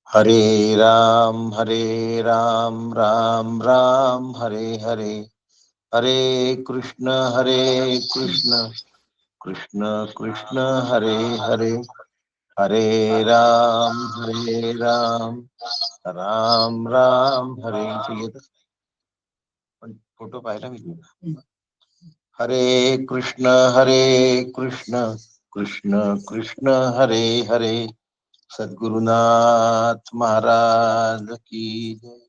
हरे राम राम राम हरे हरे, हरे कृष्ण कृष्ण कृष्ण हरे हरे, हरे राम राम राम हरे हरे. फोटो पाहिला मी तुझा. हरे कृष्ण कृष्ण कृष्ण हरे हरे. सद्गुरुनाथ महाराज की जय.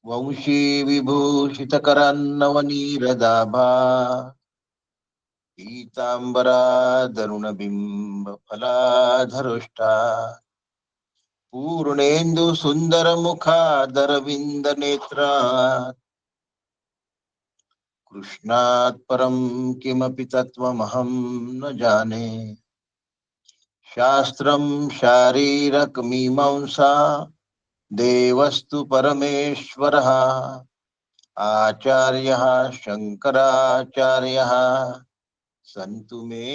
वंशी विभूषित करान्नवनीरदाभा, पीतांबरा दरुण बिंब फलाधरुष्टा, पूर्णेन्दु सुंदर मुखादरविंद नेत्रा, कृष्णात् परं किमपि तत्त्वमहं न जाने. शास्त्रं शारीरकमीमांसा देवस्तु परमेश्वरः, आचार्यः शङ्कराचार्यः सन्तु मे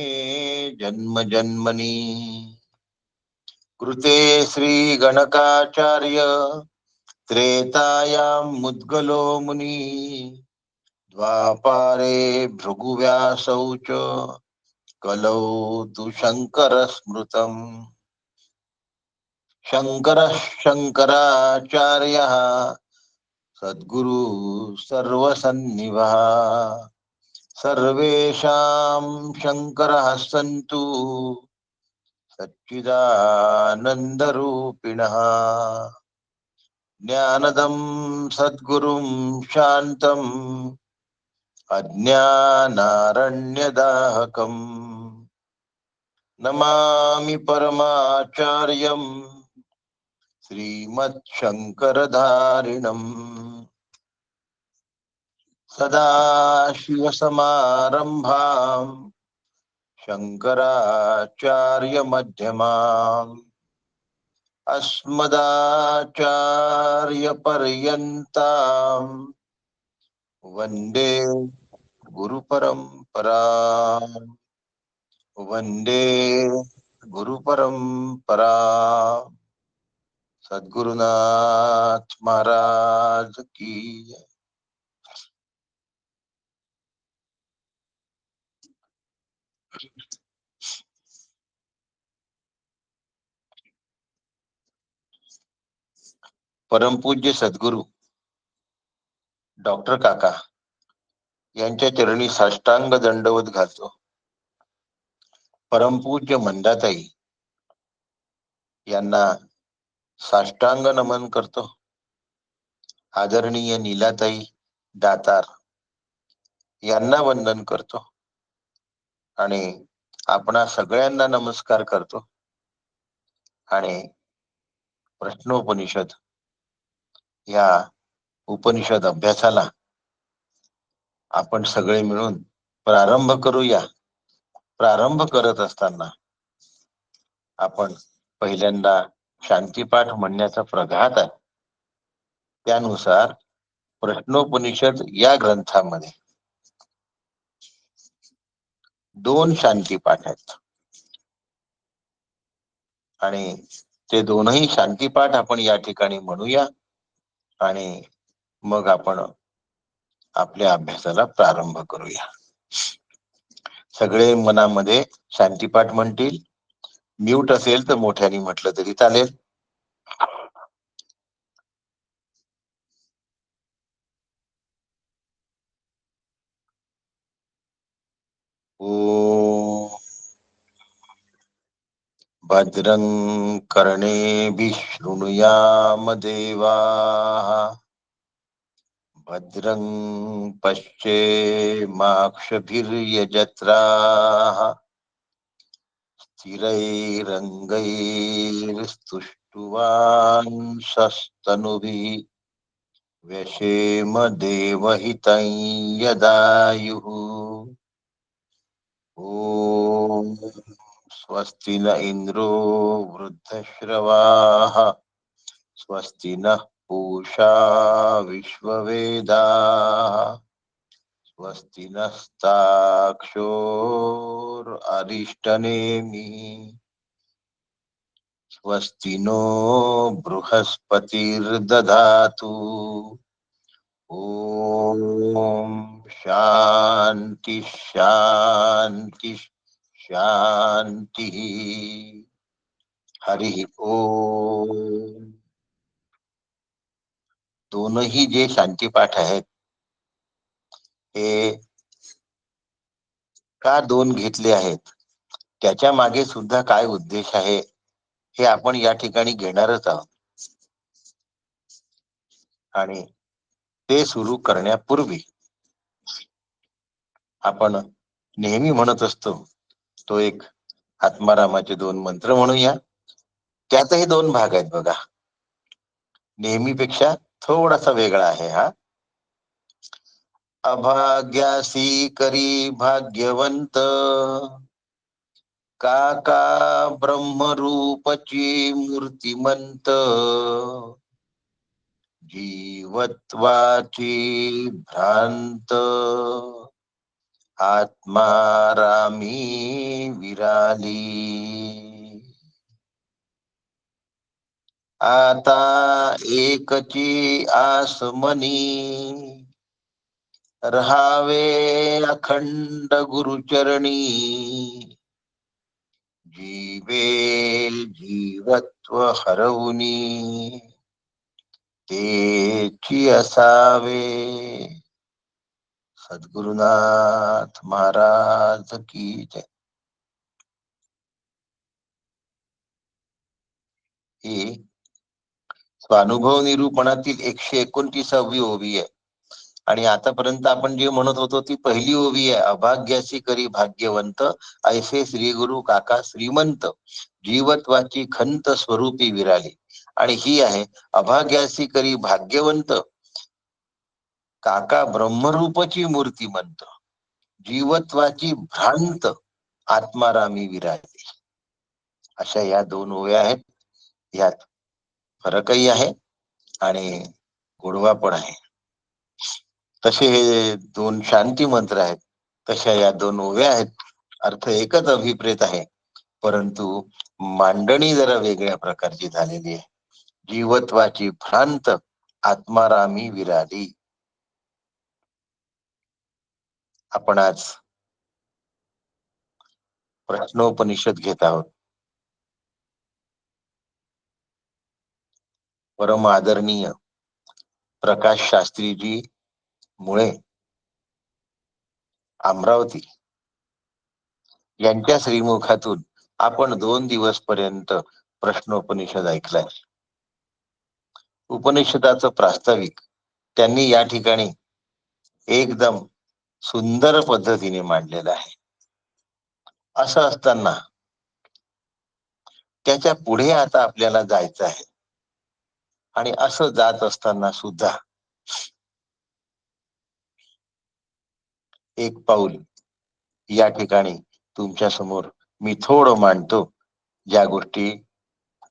जन्म जन्मनि. कृते श्रीगणकाचार्य त्रेतायां मुद्गलो मुनि, द्वापारे भृगुव्यासौ च कलौ तु शङ्कर स्मृतम्. शङ्करः शङ्कराचार्यः सद्गुरु सर्वसन्निभः, सर्वेषां शङ्करः सन्तु सच्चिदानन्दरूपिणः. ज्ञानदं सद्गुरुं शान्तम् अज्ञानारण्यदाहकम्, नमामि परमाचार्यं श्रीमच्छङ्करधारिणम्. सदाशिवसमारम्भाम् शङ्कराचार्यमध्यमाम्, अस्मदाचार्यपर्यन्ताम् वन्दे गुरुपरम्पराम्. वन्दे गुरुपरम्पराम्. सद्गुरुनाथ महाराज की जय. परमपूज्य सद्गुरु डॉक्टर काका यांच्या चरणी साष्टांग दंडवत घालतो. परमपूज्य मंदाताई यांना साष्टांग नमन करतो. आदरणीय नीलाताई दातार यांना वंदन करतो आणि आपणा सगळ्यांना नमस्कार करतो. आणि प्रश्नोपनिषद या उपनिषद अभ्यासाला आपण सगळे मिळून प्रारंभ करूया. प्रारंभ करत असताना आपण पहिल्यांदा शांतीपाठ म्हणण्याचा प्रघात आहे. त्यानुसार प्रश्नोपनिषद या ग्रंथामध्ये 2 शांतीपाठ आहेत आणि ते दोनही शांतीपाठ आपण या ठिकाणी म्हणूया आणि मग आपण आपल्या अभ्यासाला प्रारंभ करूया. सगळे मनामध्ये शांतीपाठ म्हणतील. म्यूट असेल तर मोठ्याने म्हटलं तरी चालेल. ओ भद्रं कर्णेभिः शृणुयाम देवाः, भद्रं पश्येमाक्षभिर्यजत्राः, स्थिरैरङ्गैस्तुष्टुवांसस्तनुभिः व्यशेम देवहितं यदायुः. ॐ स्वस्ति न इंद्रो वृद्धश्रवाः, स्वस्ति नः पूषा विश्ववेदाः, स्वस्ति नस्ताक्षोर अरिष्टनेमि स्वस्ति नो बृहस्पतिर्दधातु ओम शांति शांति शांति हरि ओम. दोनही जे शांतिपाठ आहेत हे का दोन घेतले आहेत, त्याच्या मागे सुद्धा काय उद्देश आहे हे आपण या ठिकाणी घेणारच आहोत. आणि ते सुरू करण्यापूर्वी आपण नेहमी म्हणत असतो तो एक आत्मारामाचे 2 मंत्र म्हणूया. त्यातही 2 भाग आहेत बघा. नेहमीपेक्षा थोडासा वेगळा आहे हा. अभाग्यासी करी भाग्यवंत काका ब्रह्मरूपची मूर्तिमंत जीवत्वाची भ्रांत आत्मारामी विराली. आता एकची आसमनी रहावे अखंड गुरुचरणी जीवे जीवत्व हरवुनी तेची असावे. सद्गुरुनाथ महाराज की जय. ही स्वानुभव निरूपणातील 129वी ओवी आहे. आणि आतापर्यंत आपण जे म्हणत होतो ती पहिली ओवी आहे. अभाग्यासी करी भाग्यवंत ऐसे श्री गुरु काका श्रीमंत जीवत्वाची खंत स्वरूपी विराली. आणि ही आहे अभाग्यासी करी भाग्यवंत काका ब्रह्मरूपची मूर्तिमंत जीवत्वाची भ्रांत आत्मारामी विराली. अशा या 2 ओव्या आहेत. यात फरकही आहे आणि गोडवा पण आहे. तसे हे 2 शांती मंत्र आहेत. तशा या 2 ओव्या आहेत. अर्थ एकच अभिप्रेत आहे, परंतु मांडणी जरा वेगळ्या प्रकारची झालेली आहे. जीवत्वाची भ्रांत आत्मारामी विराली. आपण आज प्रश्नोपनिषद घेत आहोत. परम आदरणीय प्रकाश शास्त्रीजी मुळे अमरावती यांच्या श्रीमुखातून आपण 2 दिवस पर्यंत प्रश्नोपनिषद ऐकलाय. उपनिषदाचं प्रास्ताविक त्यांनी या ठिकाणी एकदम सुंदर पद्धतीने मांडलेलं आहे. असं असताना त्याच्या पुढे आता आपल्याला जायचं आहे. आणि असं जात असताना सुद्धा एक पाऊल या ठिकाणी तुमच्या समोर मी थोडं मांडतो. ज्या गोष्टी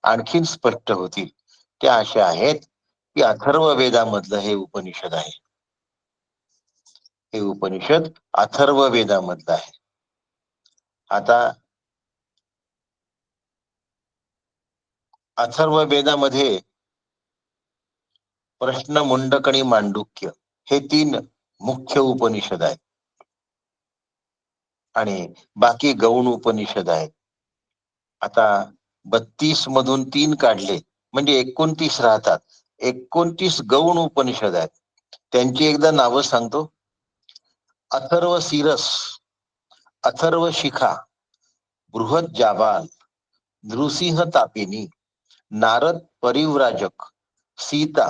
आणखीन स्पष्ट होतील त्या अशा आहेत की अथर्व वेदामधलं हे उपनिषद आहे. हे उपनिषद अथर्व वेदामधलं आहे. आता अथर्व वेदामध्ये प्रश्न मुंडक आणि मांडुक्य हे 3 मुख्य उपनिषद आहेत. आणि बाकी गौण उपनिषद आहेत. आता 32 मधून 3 काढले म्हणजे 29 राहतात. 29 गौण उपनिषद आहेत. त्यांची एकदा नावं सांगतो. अथर्व सिरस, अथर्व शिखा, बृहत जाबाल, नृसिंह तापिनी, नारद परिव्राजक, सीता,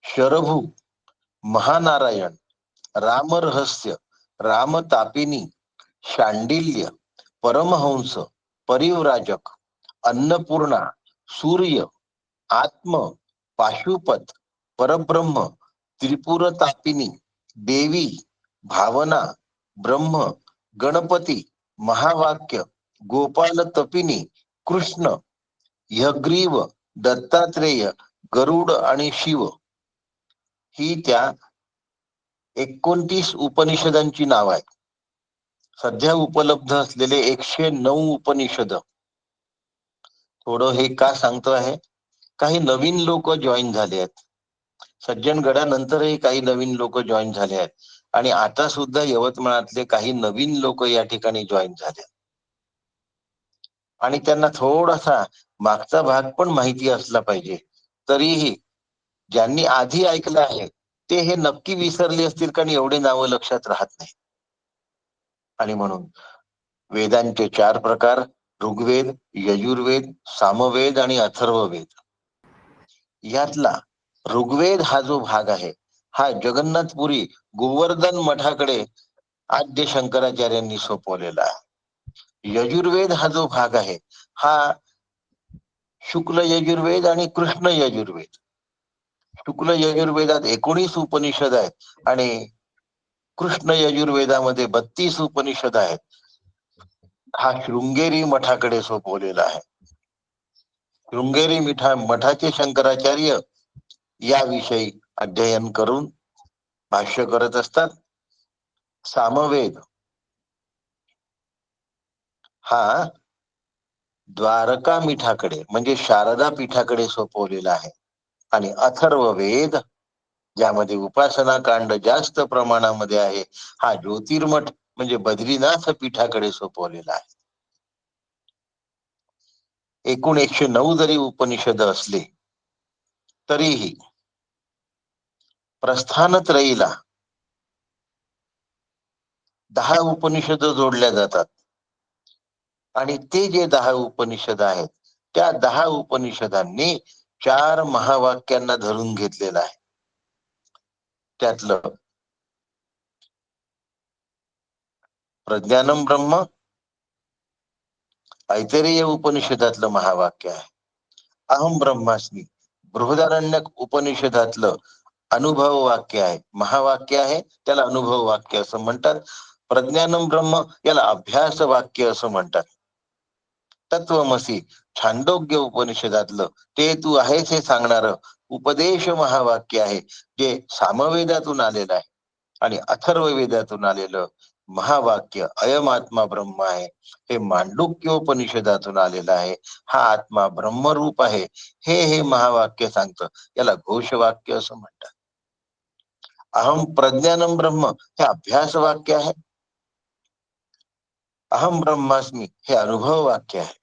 शरभू, महानारायण, रामरहस्य, रामतापिनी, शांडिल्य, परमहंस, परिव्राजक, अन्नपूर्णा, सूर्य, आत्म, पाशुपत, परब्रह्म, त्रिपुरतापिनी, देवी, भावना, ब्रह्म, गणपती, महावाक्य, गोपाल तपिनी, कृष्ण, यग्रीव, दत्तात्रेय, गरुड आणि शिव ही त्या 29 उपनिषदांची नाव आहेत. सध्या उपलब्ध असलेले 109 उपनिषद. थोडं हे का सांगतो आहे, काही नवीन लोक जॉईन झाले आहेत. सज्जन गडानंतरही काही नवीन लोक जॉईन झाले आहेत आणि आता सुद्धा यवतमाळातले काही नवीन लोक या ठिकाणी जॉईन झाले आणि त्यांना थोडासा मागचा भाग पण माहिती असला पाहिजे. तरीही ज्यांनी आधी ऐकलं आहे ते हे नक्की विसरले असतील, कारण एवढे नावं लक्षात राहत नाही. आणि म्हणून वेदांचे 4 प्रकार: ऋग्वेद, यजुर्वेद, सामवेद आणि अथर्ववेद. यातला ऋग्वेद हा जो भाग आहे हा जगन्नाथपुरी गोवर्धन मठाकडे आद्य शंकराचार्यांनी सोपवलेला आहे. यजुर्वेद हा जो भाग आहे हा शुक्ल यजुर्वेद आणि कृष्ण यजुर्वेद. शुक्ल यजुर्वेदात 19 उपनिषद आहेत आणि कृष्ण यजुर्वेदामध्ये 32 उपनिषद आहेत. हा शृंगेरी मठाकडे सोपवलेला आहे. शृंगेरी मठाचे शंकराचार्य याविषयी अध्ययन करून भाष्य करत असतात. सामवेद हा द्वारका पीठाकडे म्हणजे शारदा पीठाकडे सोपवलेला आहे. आणि अथर्ववेद ज्यामध्ये उपासना कांड जास्त प्रमाणामध्ये आहे हा ज्योतिर्मठ म्हणजे बद्रीनाथ पीठाकडे सोपवलेला आहे. एकूण 109 जरी उपनिषद असले तरीही प्रस्थानत्रयीला 10 उपनिषद जोडल्या जातात आणि ते जे 10 उपनिषद आहेत त्या 10 उपनिषदांनी 4 महावाक्यांना धरून घेतलेलं आहे. त्यातलं प्रज्ञानम ब्रह्म ऐतरेय उपनिषदातलं महावाक्य आहे. अहम ब्रह्मास्मी बृहदारण्यक उपनिषदातलं अनुभव वाक्य आहे, महावाक्य आहे, त्याला अनुभव वाक्य असं म्हणतात. प्रज्ञानम ब्रह्म याला अभ्यास वाक्य असं म्हणतात. तत्वमसी छांदोग्य उपनिषदातलं ते तू आहेस हे सांगणार उपदेश महावाक्य आहे, जे सामवेदातून आलेलं आहे. आणि अथर्व वेदातून आलेलं महावाक्य अयम आत्मा ब्रह्म आहे, हे मांडुक्योपनिषदातून आलेलं आहे. हा आत्मा ब्रह्मरूप आहे हे महावाक्य सांगतं. याला घोषवाक्य असं म्हणतात. अहम प्रज्ञानम ब्रह्म हे अभ्यास वाक्य आहे. अहम ब्रह्मास्मी हे अनुभव वाक्य आहे.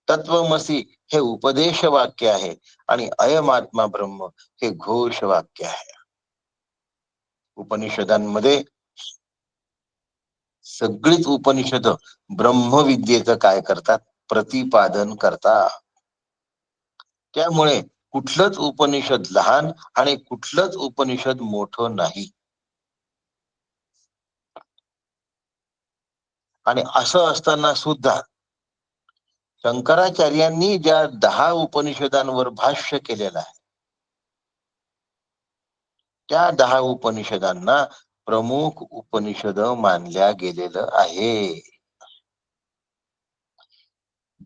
तत्वमसी हे उपदेश वाक्य आहे आणि अयम आत्मा ब्रह्म हे घोष वाक्य आहे. उपनिषदांमध्ये सगळीच उपनिषद ब्रह्मविद्येचं काय करतात, प्रतिपादन करतात. त्यामुळे कुठलंच उपनिषद लहान आणि कुठलंच उपनिषद मोठं नाही. आणि असं असताना सुद्धा शंकराचार्यांनी ज्या 10 उपनिषदांवर भाष्य केलेलं आहे त्या 10 उपनिषदांना प्रमुख उपनिषद मानल्या गेलेलं आहे.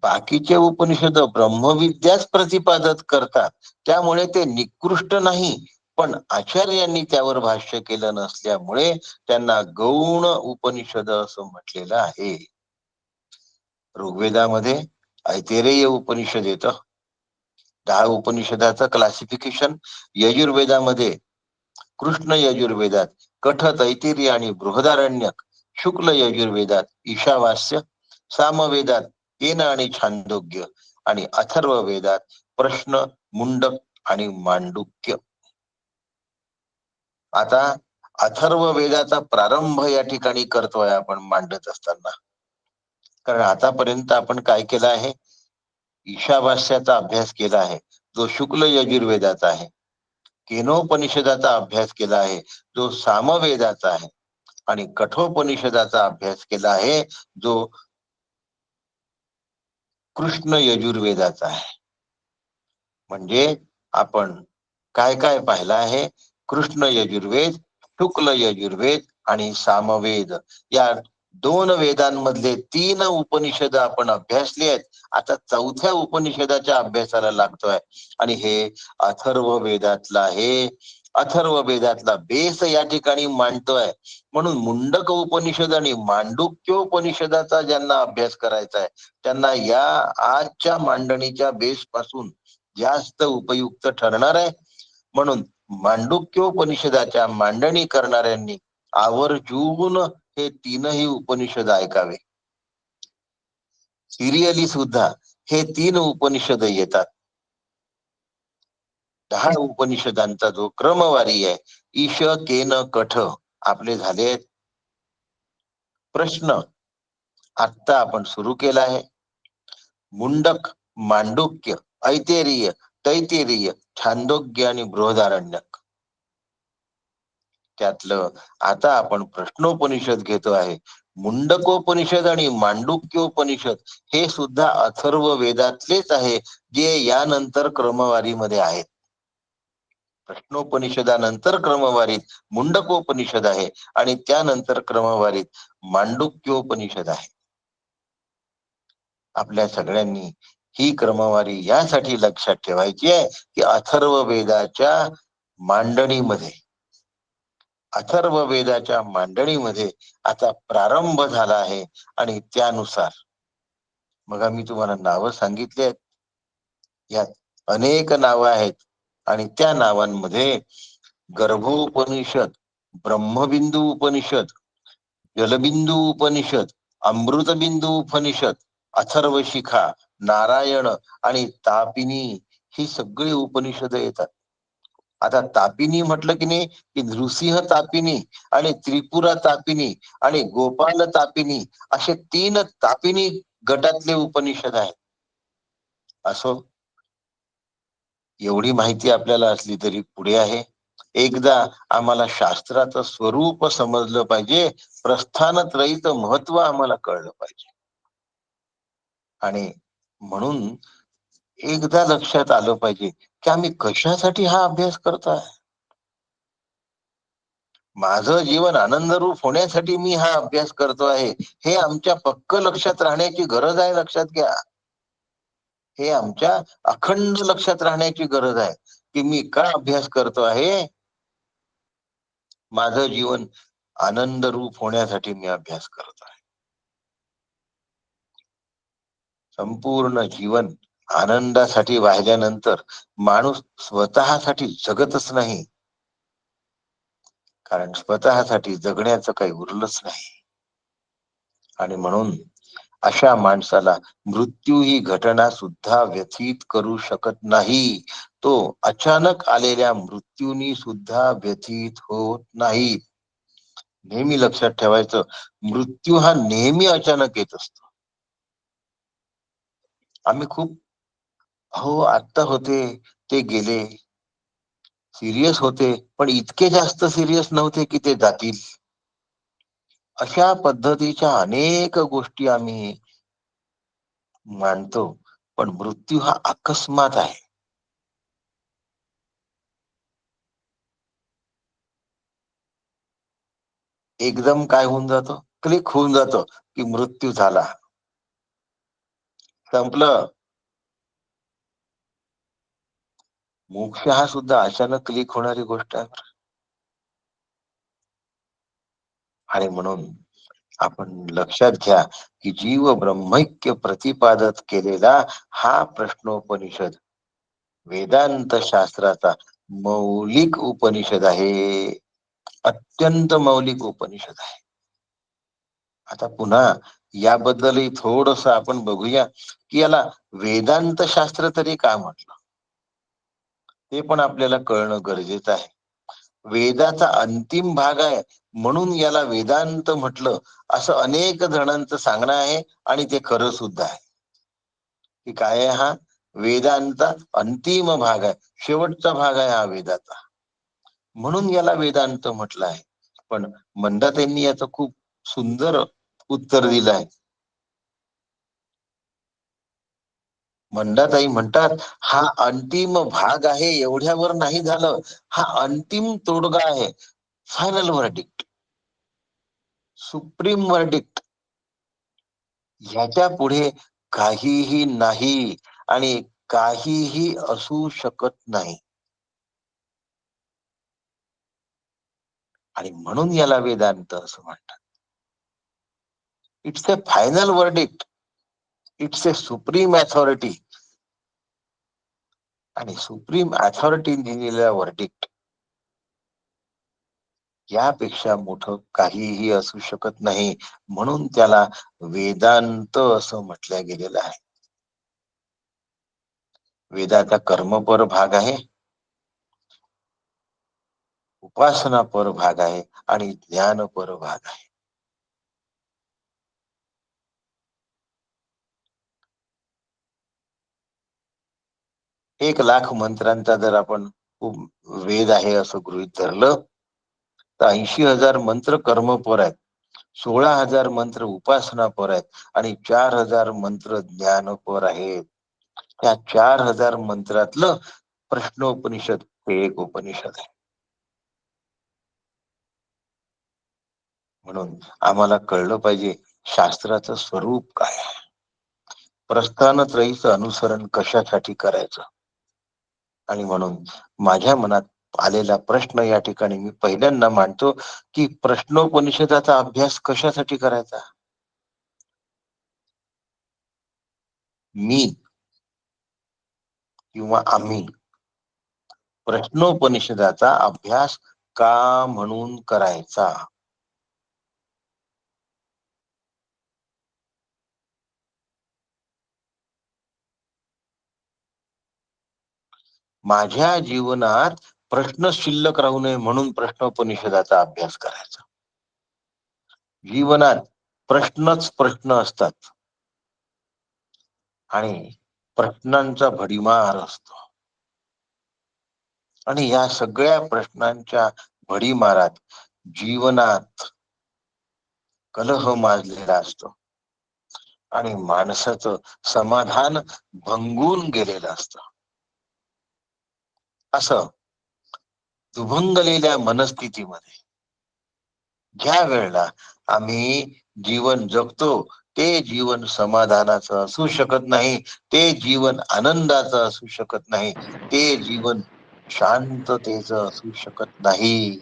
बाकीचे उपनिषद ब्रह्मविद्याच प्रतिपादक करतात, त्यामुळे ते निकृष्ट नाही, पण आचार्यांनी त्यावर भाष्य केलं नसल्यामुळे त्यांना गौण उपनिषद असं म्हटलेलं आहे. ऋग्वेदामध्ये ऐतेरेय उपनिषद येतं, 10 उपनिषदाचं क्लासिफिकेशन. यजुर्वेदामध्ये कृष्ण यजुर्वेदात कठ, तैतिरीय आणि बृहदारण्यक, शुक्ल यजुर्वेदात ईशावास्य, सामवेदात केन आणि छांदोग्य आणि अथर्व वेदात प्रश्न, मुंडक आणि मांडुक्य. आता अथर्व वेदाचा प्रारंभ या ठिकाणी करतोय आपण मांडत असताना, कारण आतापर्यंत आपण काय केलं आहे, ईशावास्याचा अभ्यास केला आहे जो शुक्ल यजुर्वेदाचा आहे, केनोपनिषदाचा अभ्यास केला आहे जो सामवेदाचा आहे, आणि कठोपनिषदाचा अभ्यास केला आहे जो कृष्ण यजुर्वेदाचा आहे. म्हणजे आपण काय काय पाहिलं आहे, कृष्ण यजुर्वेद, शुक्ल यजुर्वेद आणि सामवेद या 2 वेदांमधले 3 उपनिषद आपण अभ्यासले आहेत. आता 4थ्या उपनिषदाच्या अभ्यासाला लागतोय आणि हे अथर्व वेदातलं आहे. अथर्व वेदातला बेस या ठिकाणी मांडतोय. म्हणून मुंडक उपनिषद आणि मांडुक्य उपनिषदाचा ज्यांना अभ्यास करायचा आहे त्यांना या आजच्या मांडणीच्या बेस पासून जास्त उपयुक्त ठरणार आहे. म्हणून मांडुक्योपनिषदाच्या मांडणी करणाऱ्यांनी आवर्जून हे तीनही उपनिषद ऐकावे. सिरियली सुद्धा हे 3 उपनिषद येतात. 10 उपनिषदांचा जो क्रमवारी आहे, ईश केन कठ आपले झाले. प्रश्न आता आपण सुरू केला आहे. मुंडक, मांडुक्य, ऐतेरीय, तैतेरीय, छांदोग्य आणि बृहदारण्यक. त्यातलं आता आपण प्रश्नोपनिषद घेतो आहे. मुंडकोपनिषद आणि मांडुक्योपनिषद हे सुद्धा अथर्व वेदातलेच आहे, जे यानंतर क्रमवारीमध्ये आहेत. प्रश्नोपनिषदानंतर क्रमवारीत मुंडकोपनिषद आहे आणि त्यानंतर क्रमवारीत मांडुक्योपनिषद आहे. आपल्या सगळ्यांनी ही क्रमवारी यासाठी लक्षात ठेवायची आहे की अथर्व वेदाच्या मांडणीमध्ये आता प्रारंभ झाला आहे. आणि त्यानुसार मग आम्ही तुम्हाला नावं सांगितली आहेत. यात अनेक नावं आहेत आणि त्या नावांमध्ये गर्भोपनिषद, ब्रह्मबिंदू उपनिषद, जलबिंदू उपनिषद, अमृतबिंदू उपनिषद, अथर्वशिखा, नारायण आणि तापिनी ही सगळी उपनिषद येतात. आता तापिनी म्हटलं की नाही की नृसिंह तापिनी आणि त्रिपुरा तापिनी आणि गोपाल तापिनी असे 3 तापिनी गटातले उपनिषद आहेत. असो, एवढी माहिती आपल्याला असली तरी पुढे आहे. एकदा आम्हाला शास्त्राचं स्वरूप समजलं पाहिजे, प्रस्थानत्रयीचं महत्व आम्हाला कळलं पाहिजे. आणि म्हणून एकदा लक्षात आलं पाहिजे की आम्ही कशासाठी हा अभ्यास करतोय. माझं जीवन आनंदरूप होण्यासाठी मी हा अभ्यास करतो आहे, हे आमच्या पक्क लक्षात राहण्याची गरज आहे. लक्षात घ्या, हे आमच्या अखंड लक्षात राहण्याची गरज आहे की मी का अभ्यास करतो आहे. माझं जीवन आनंदरूप होण्यासाठी मी अभ्यास करतो आहे. संपूर्ण जीवन आनंदासाठी वाहिल्यानंतर माणूस स्वतःसाठी जगतच नाही, कारण स्वतःसाठी जगण्याचं काही उरलंच नाही. आणि म्हणून अशा माणसाला मृत्यू ही घटना सुद्धा व्यथित करू शकत नाही. तो अचानक आलेल्या मृत्यूनी सुद्धा व्यथित होत नाही. नेहमी लक्षात ठेवायचं, मृत्यू हा नेहमी अचानक येत असतो. आम्ही खूप हो आत्ता होते ते गेले, सिरियस होते, पण इतके जास्त सिरियस नव्हते की ते जातील. अशा पद्धतीच्या अनेक गोष्टी आम्ही मानतो, पण मृत्यू हा अकस्मात आहे. एकदम काय होऊन जातो, क्लिक होऊन जातो की मृत्यू झाला, संपलं. मोक्ष हा सुद्धा अचानक क्लिक होणारी गोष्ट आहे. आणि म्हणून आपण लक्षात घ्या की जीव ब्रह्मैक्य प्रतिपादत केलेला हा प्रश्नोपनिषद वेदांत शास्त्राचा मौलिक उपनिषद आहे. अत्यंत मौलिक उपनिषद आहे. आता पुन्हा याबद्दलही थोडस आपण बघूया की याला वेदांत शास्त्र तरी का म्हटलं, ते पण आपल्याला कळणं गरजेचं आहे. वेदाचा अंतिम भाग आहे म्हणून याला वेदांत म्हटलं, असं अनेक जणांचं सांगणं आहे. आणि ते खरं सुद्धा आहे की काय आहे, हा वेदांचा अंतिम भाग आहे, शेवटचा भाग आहे हा वेदाचा, म्हणून याला वेदांत म्हटलं आहे. पण मंदाताईंनी याचं खूप सुंदर उत्तर दिलं आहे. मंदाताई म्हणतात, हा अंतिम भाग आहे एवढ्यावर नाही झालं, हा अंतिम तोडगा आहे, फायनल वर्डिक्ट, सुप्रीम वर्डिक्ट. ह्याच्या पुढे काहीही नाही आणि काहीही असू शकत नाही. आणि म्हणून याला वेदांत असं म्हणतात. It's a final verdict, it's a supreme authority. आणि सुप्रीम अथॉरिटी दिलेला वर्डिक्ट यापेक्षा मोठं काहीही असू शकत नाही. म्हणून त्याला वेदांत असं म्हटलं गेलेलं आहे. वेदाचा कर्मपर भाग आहे, उपासना पर भाग आहे आणि ज्ञान पर भाग आहे. 1,00,000 मंत्रांचा जर आपण वेद आहे असं गृहीत धरलं तर 80,000 मंत्र कर्मपर आहेत, 16,000 मंत्र उपासनापर आहेत आणि 4,000 मंत्र ज्ञानपर आहेत. त्या 4,000 मंत्रातलं प्रश्नोपनिषद हे एक उपनिषद आहे. म्हणून आम्हाला कळलं पाहिजे शास्त्राचं स्वरूप काय आहे, प्रस्थानत्रयीचं अनुसरण कशासाठी करायचं. आणि म्हणून माझ्या मनात आलेला प्रश्न या ठिकाणी मी पहिल्यांदा मांडतो की प्रश्नोपनिषदाचा अभ्यास कशासाठी करायचा. मी किंवा आम्ही प्रश्नोपनिषदाचा अभ्यास का म्हणून करायचा. माझ्या जीवनात प्रश्न शिल्लक राहू नये म्हणून प्रश्नोपनिषदाचा अभ्यास करायचा. जीवनात प्रश्नच प्रश्न असतात आणि प्रश्नांचा भडीमार असतो आणि या सगळ्या प्रश्नांच्या भडीमारात जीवनात कलह माजलेला असतो आणि माणसाचं समाधान भंगून गेलेलं असतं. असं दुभंगलेल्या मनस्थितीमध्ये ज्या वेळेला आम्ही जीवन जगतो ते जीवन समाधानाचं असू शकत नाही, ते जीवन आनंदाचं असू शकत नाही, ते जीवन शांततेचं असू शकत नाही.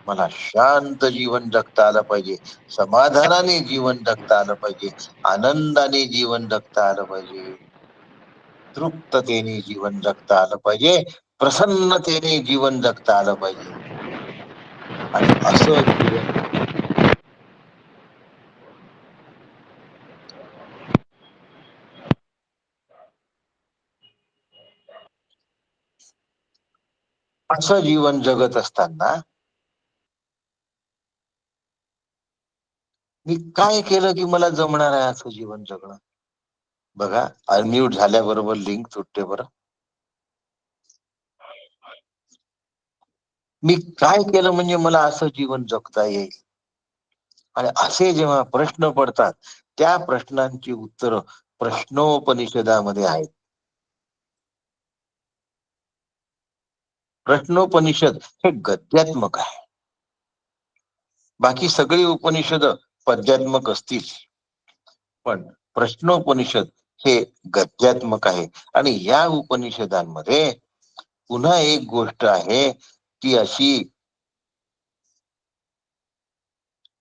मला शांत जीवन जगता आलं पाहिजे, समाधानाने जीवन जगता आलं पाहिजे, आनंदाने जीवन जगता आलं पाहिजे, तृप्ततेने जीवन जगता आलं पाहिजे, प्रसन्नतेने जीवन जगता आलं पाहिजे. आणि असं जीवन, असं जीवन जगत असताना मी काय केलं की मला जमणार आहे असं जीवन जगणं. बघा, अनम्यूट झाल्याबरोबर लिंक तुटते बरं. मी काय केलं म्हणजे मला असं जीवन जगता येईल. आणि असे जेव्हा प्रश्न पडतात त्या प्रश्नांची उत्तर प्रश्नोपनिषदामध्ये आहेत. प्रश्नोपनिषद हे गद्यात्मक आहे, बाकी सगळी उपनिषद पद्यात्मक असतील, पण प्रश्नोपनिषद हे गद्यात्मक आहे. आणि या उपनिषदांमध्ये पुन्हा एक गोष्ट आहे ती अशी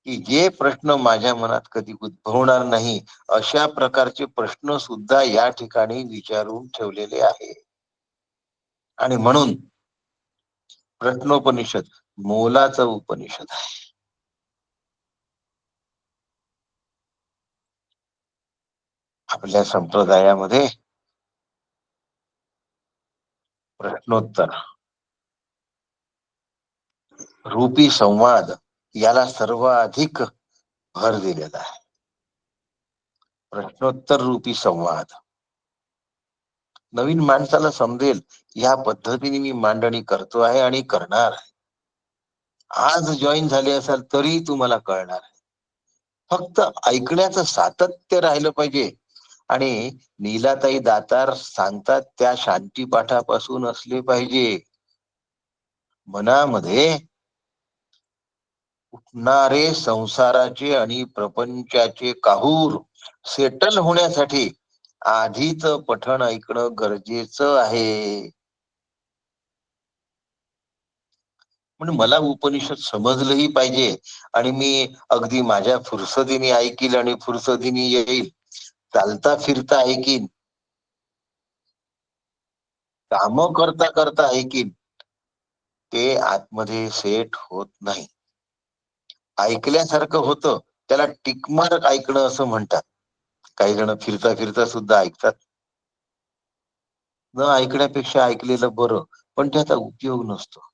की जे प्रश्न माझ्या मनात कधी उद्भवणार नाही अशा प्रकारचे प्रश्न सुद्धा या ठिकाणी विचारून ठेवलेले आहे. आणि म्हणून प्रश्नोपनिषद मोलाचं उपनिषद आहे. आपल्या संप्रदायामध्ये प्रश्नोत्तर रूपी संवाद याला सर्वाधिक भर दिलेला आहे. प्रश्नोत्तर रूपी संवाद नवीन माणसाला समजेल या पद्धतीने मी मांडणी करतो आहे आणि करणार आहे. आज जॉईन झाले असाल तरी तुम्हाला कळणार आहे. फक्त ऐकण्याचं सातत्य राहिलं पाहिजे. आणि नीलाताई दातार सांगतात त्या शांतीपाठापासून असले पाहिजे. मनामध्ये उठणारे संसाराचे आणि प्रपंचाचे काहूर सेटल होण्यासाठी आधीच पठण ऐकणं गरजेचं आहे. म्हणून मला उपनिषद समजलंही पाहिजे आणि मी अगदी माझ्या फुरसतीने ऐकील आणि फुरसतीने येईल, चालता फिरता ऐकीन, काम करता करता ऐकीन, ते आतमध्ये सेट होत नाही. ऐकल्यासारखं होतं त्याला टिकमार्क ऐकणं असं म्हणतात. काही जण फिरता फिरता सुद्धा ऐकतात. न ऐकण्यापेक्षा ऐकलेलं बरं, पण त्याचा उपयोग नसतो.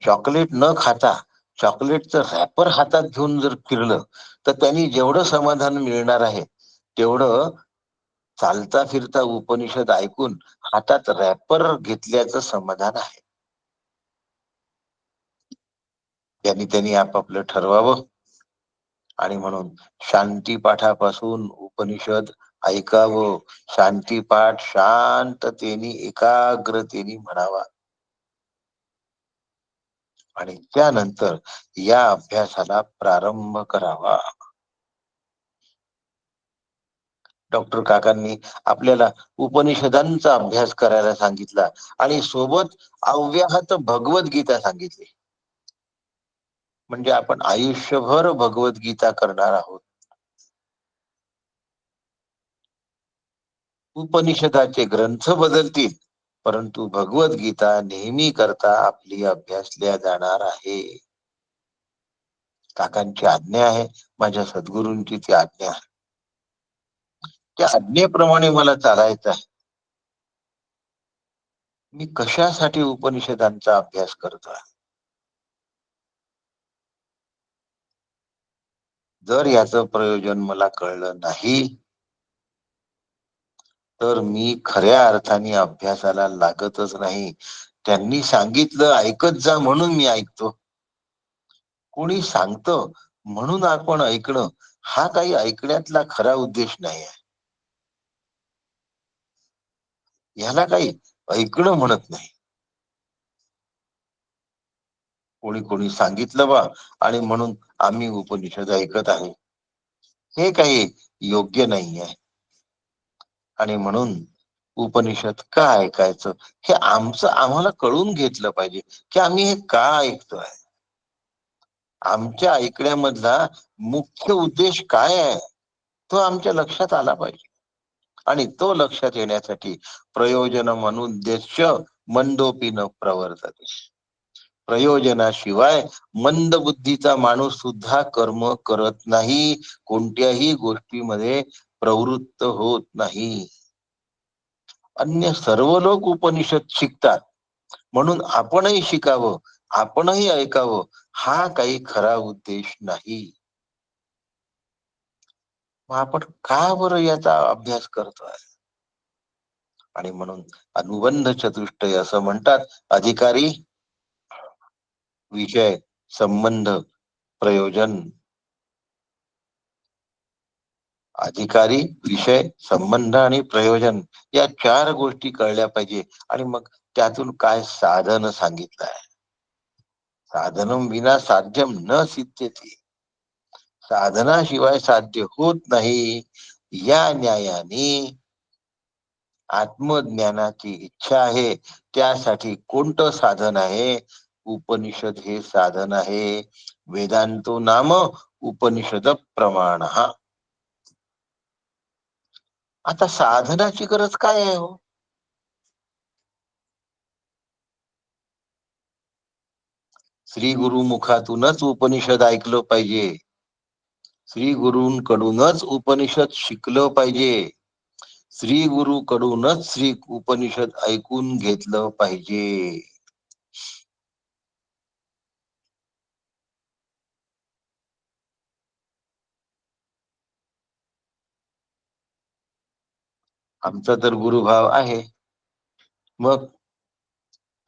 चॉकलेट न खाता चॉकलेटचं रॅपर हातात घेऊन जर फिरलं तर त्यांनी जेवढं समाधान मिळणार आहे तेवढं चालता फिरता उपनिषद ऐकून हातात रॅपर घेतल्याचं समाधान आहे. त्यांनी त्यांनी आपापलं ठरवावं. आणि म्हणून शांतीपाठापासून उपनिषद ऐकावं. शांतीपाठ शांततेने एकाग्रतेने म्हणावा आणि त्यानंतर या अभ्यासाला प्रारंभ करावा. डॉक्टर काकांनी आपल्याला उपनिषदांचा अभ्यास करायला सांगितला आणि सोबत अव्याहत भगवद्गीता सांगितली. म्हणजे आपण आयुष्यभर भगवद्गीता करणार आहोत. उपनिषदाचे ग्रंथ बदलतील परंतु भगवद्गीता नेहमी करता आपली अभ्यासल्या जाणार आहे. काकांची आज्ञा आहे, माझ्या सद्गुरूंची ती आज्ञा आहे. त्या आज्ञेप्रमाणे मला चालायचं आहे. मी कशासाठी उपनिषदांचा अभ्यास करतोय? जर याचं प्रयोजन मला कळलं नाही तर मी खऱ्या अर्थाने अभ्यासाला लागतच नाही. त्यांनी सांगितलं ऐकत जा म्हणून मी ऐकतो. कोणी सांगतं म्हणून आपण ऐकणं हा काही ऐकण्यातला खरा उद्देश नाही आहे. ह्याला काही ऐकणं म्हणत नाही. कोणी कोणी सांगितलं बा आणि म्हणून आम्ही उपनिषद ऐकत आहे, हे काही योग्य नाही आहे. आणि म्हणून उपनिषद का ऐकायचं हे आमचं आम्हाला कळून घेतलं पाहिजे की आम्ही हे का ऐकतोय. आमच्या ऐकण्यामधला मुख्य उद्देश काय आहे तो आमच्या लक्षात आला पाहिजे. आणि तो लक्षात येण्यासाठी प्रयोजन मनुद्देश्य मंदोपी न प्रवर्तते. प्रयोजनाशिवाय मंद बुद्धीचा माणूस सुद्धा कर्म करत नाही, कोणत्याही गोष्टीमध्ये प्रवृत्त होत नाही. अन्य सर्व लोक उपनिषद शिकतात म्हणून आपणही शिकावं, आपणही ऐकावं हा काही खरा उद्देश नाही. मग आपण का बरं याचा अभ्यास करतोय? आणि म्हणून अनुबंध चतुष्टय असं म्हणतात. अधिकारी, विषय, संबंध, प्रयोजन. अधिकारी, विषय, संबंध आणि प्रयोजन या चार गोष्टी कळल्या पाहिजे. आणि मग त्यातून काय साधन सांगितलं आहे. साधनम विना साध्यम न सिद्ध्यति. साधनाशिवाय साध्य होत नाही. या न्यायाने आत्मज्ञानाची इच्छा आहे त्यासाठी कोणतं साधन आहे? उपनिषद हे साधन आहे. वेदांतो नाम उपनिषद प्रमाण. आता साधनाची गरज काय आहे हो? श्री गुरुमुखातूनच उपनिषद ऐकलं पाहिजे. श्री गुरूंकडूनच उपनिषद शिकलं पाहिजे. श्री गुरु कडूनच श्री उपनिषद ऐकून घेतलं पाहिजे. आमचा तर गुरुभाव आहे. मग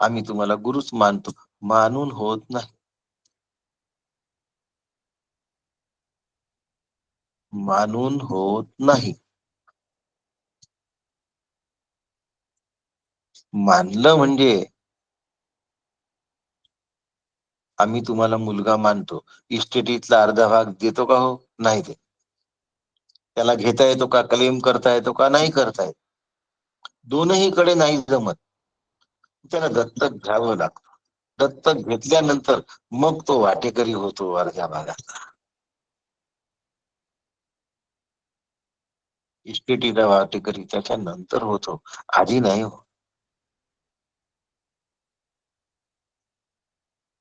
आम्ही तुम्हाला गुरुच मानतो, मानून होत नाही. मानून होत नाही. मानलं म्हणजे आम्ही तुम्हाला मुलगा मानतो, इस्टेटीतला अर्धा भाग देतो का हो? नाही. ते त्याला घेता येतो का, क्लेम करता येतो का, नाही करता येत. दोनही कडे नाही जमत. त्याला दत्तक घ्यावं लागतं. दत्तक घेतल्यानंतर मग तो वाटेकरी होतो अर्ध्या भागाचा. इस्टेटीचा वाटेकरी त्याच्यानंतर होतो, आधी नाही हो.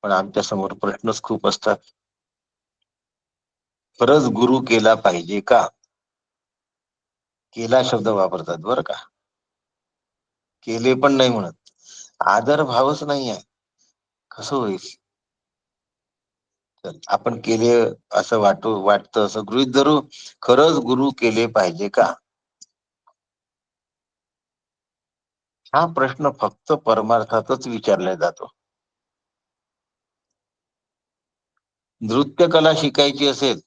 पण आमच्या समोर प्रश्नच खूप असतात. खरंच गुरु केला पाहिजे का? केला शब्द वापरतात बरं का, केले पण नाही म्हणत. आदर भावच नाही आहे, कसं होईल? तर आपण केले असं वाटतं, असं गृहीत धरू. खरंच गुरु केले पाहिजे का? हा प्रश्न फक्त परमार्थातच विचारला जातो. नृत्य कला शिकायची असेल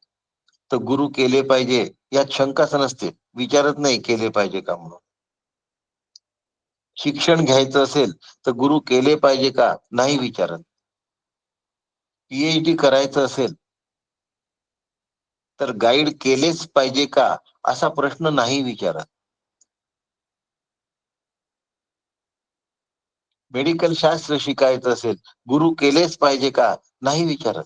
तर गुरु केले पाहिजे यात शंकाच नसते, विचारत नाही केले पाहिजे का म्हणून. शिक्षण घ्यायचं असेल तर गुरु केले पाहिजे का, नाही विचारत. पीएचडी करायचं असेल तर गाईड केलेच पाहिजे का, असा प्रश्न नाही विचारत. मेडिकल शास्त्र शिकायचं असेल, गुरु केलेच पाहिजे का, नाही विचारत.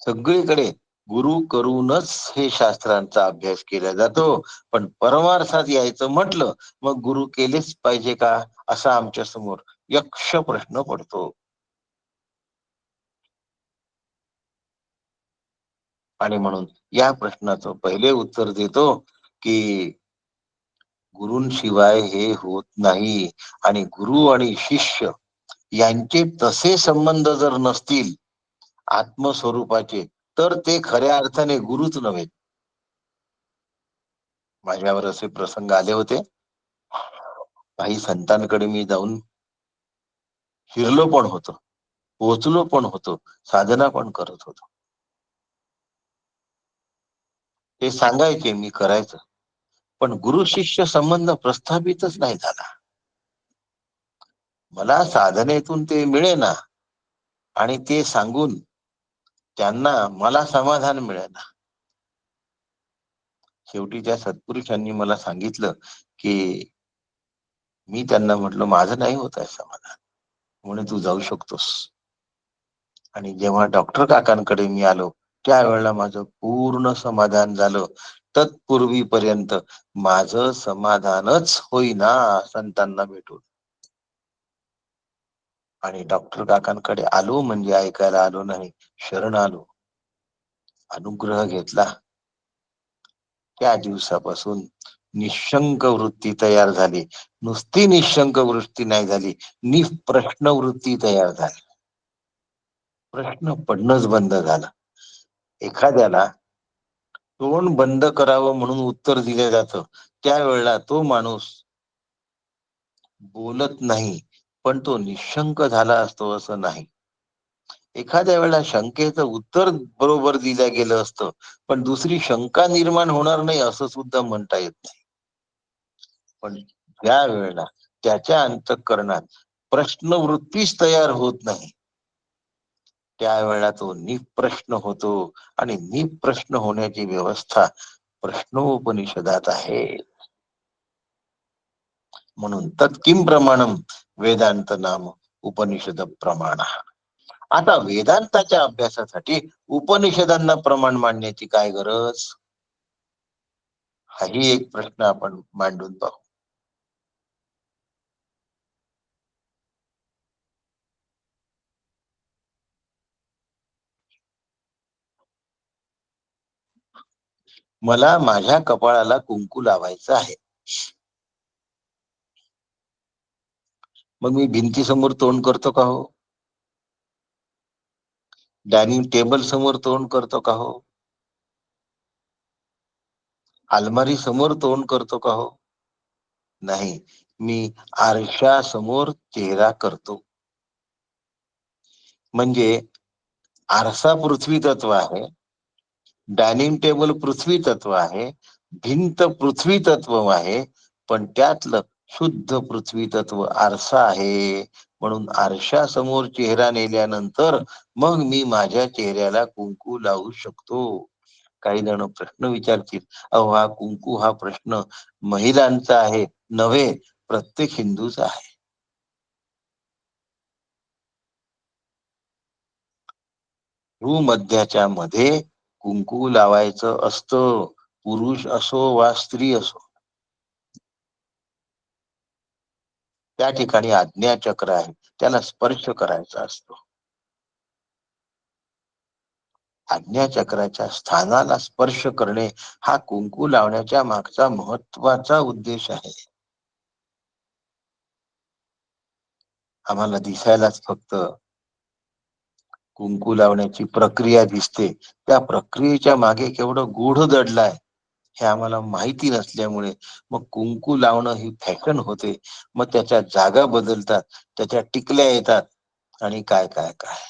सगळीकडे गुरु करूनच हे शास्त्रांचा अभ्यास केला जातो. पण परमार्थात यायचं म्हटलं मग गुरु केलेच पाहिजे का, असा आमच्या समोर यक्ष प्रश्न पडतो. आणि म्हणून या प्रश्नाचं पहिले उत्तर देतो की गुरूंशिवाय हे होत नाही. आणि गुरु आणि शिष्य यांचे तसे संबंध जर नसतील आत्मस्वरूपाचे, तर ते खऱ्या अर्थाने गुरुच नव्हे. माझ्यावर असे प्रसंग आले होते. काही संतांकडे मी जाऊन फिरलो पण होतो, पोहोचलो पण होतो, साधना पण करत होतो. ते सांगायचे, मी करायचं. पण गुरु शिष्य संबंध प्रस्थापितच नाही झाला. मला साधनेतून ते मिळेना, आणि ते सांगून त्यांना मला समाधान मिळेना. शेवटी त्या सत्पुरुषांनी मला सांगितलं की, मी त्यांना म्हटलं माझं नाही होत आहे समाधान. म्हणे तू जाऊ शकतोस. आणि जेव्हा डॉक्टर काकांकडे मी आलो त्यावेळेला माझं पूर्ण समाधान झालं. तत्पूर्वीपर्यंत माझं समाधानच होईना संतांना भेटून. आणि डॉक्टर काकांकडे आलो म्हणजे ऐकायला आलो नाही, शरण आलो, अनुग्रह घेतला. त्या दिवसापासून निशंक वृत्ती तयार झाली. नुसती निशंक वृत्ती नाही झाली, निप्रश्न वृत्ती तयार झाली. प्रश्न पडणंच बंद झालं. एखाद्याला तोंड बंद करावं म्हणून उत्तर दिलं जातं, त्यावेळेला तो माणूस बोलत नाही, पण तो निशंक झाला असतो असं नाही. एखाद्या वेळेला शंकेचं उत्तर बरोबर दिलं गेलं असतं, पण दुसरी शंका निर्माण होणार नाही असं सुद्धा म्हणता येत नाही. पण ज्या वेळेला त्याच्या अंतःकरणात प्रश्नवृत्तीच तयार होत नाही, त्यावेळेला तो निप्रश्न होतो. आणि निप्रश्न होण्याची व्यवस्था प्रश्नोपनिषदात आहे. म्हणून तत्किं प्रमाणम वेदांत नाम उपनिषद प्रमाण. आता वेदांताच्या अभ्यासासाठी उपनिषदांना प्रमाण मांडण्याची काय गरज, हाही एक प्रश्न आपण मांडून पाहू. मला माझ्या कपाळाला कुंकू लावायचं आहे, मग मी भिंतीसमोर तोंड करतो का हो? डायनिंग टेबल समोर तोंड करतो का हो? अलमारी समोर तोंड करतो का हो? नाही, मी आरशा समोर चेहरा करतो. म्हणजे आरसा पृथ्वी तत्व आहे, डायनिंग टेबल पृथ्वी तत्व आहे, भिंत पृथ्वी तत्व आहे, पण त्यातलं शुद्ध पृथ्वी तत्व आरसा आहे. म्हणून आरशा समोर चेहरा नेल्यानंतर मग मी माझ्या चेहऱ्याला कुंकू लावू शकतो. काही जण प्रश्न विचारतील, अहो हा कुंकू हा प्रश्न महिलांचा आहे नव्हे, प्रत्येक हिंदूचा आहे. भूमध्याच्या मध्ये कुंकू लावायचं असतं, पुरुष असो वा स्त्री असो. त्या ठिकाणी आज्ञाचक्र आहे, त्याला स्पर्श करायचा असतो. आज्ञाचक्राच्या स्थानाला स्पर्श करणे हा कुंकू लावण्याच्या मागचा महत्वाचा उद्देश आहे. आम्हाला दिसायलाच फक्त कुंकू लावण्याची प्रक्रिया दिसते, त्या प्रक्रियेच्या मागे केवढं गूढ दडलाय हे आम्हाला माहिती नसल्यामुळे मग कुंकू लावणं ही फॅशन होते. मग त्याच्या जागा बदलतात, त्याच्या टिकल्या येतात आणि काय काय काय.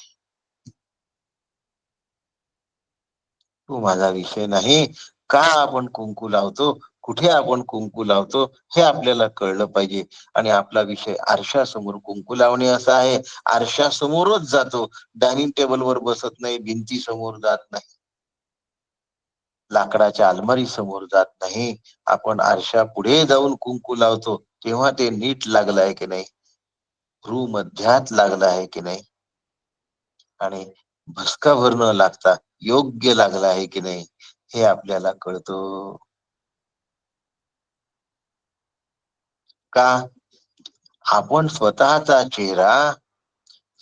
तो माझा विषय नाही. का आपण कुंकू लावतो, कुठे आपण कुंकू लावतो हे आपल्याला कळलं पाहिजे. आणि आपला विषय आरशासमोर कुंकू लावणे असा आहे. आरशासमोरच जातो, डायनिंग टेबलवर बसत नाही, भिंती समोर जात नाही, लाकडाच्या अलमारी समोर जात नाही. आपण आरशा पुढे जाऊन कुंकू लावतो, तेव्हा ते नीट लागलं आहे की नाही, भ्रूमध्यात लागलं आहे की नाही, आणि भस्काभर न लागता योग्य लागला आहे की नाही हे आपल्याला कळतो. का? आपण स्वतःचा चेहरा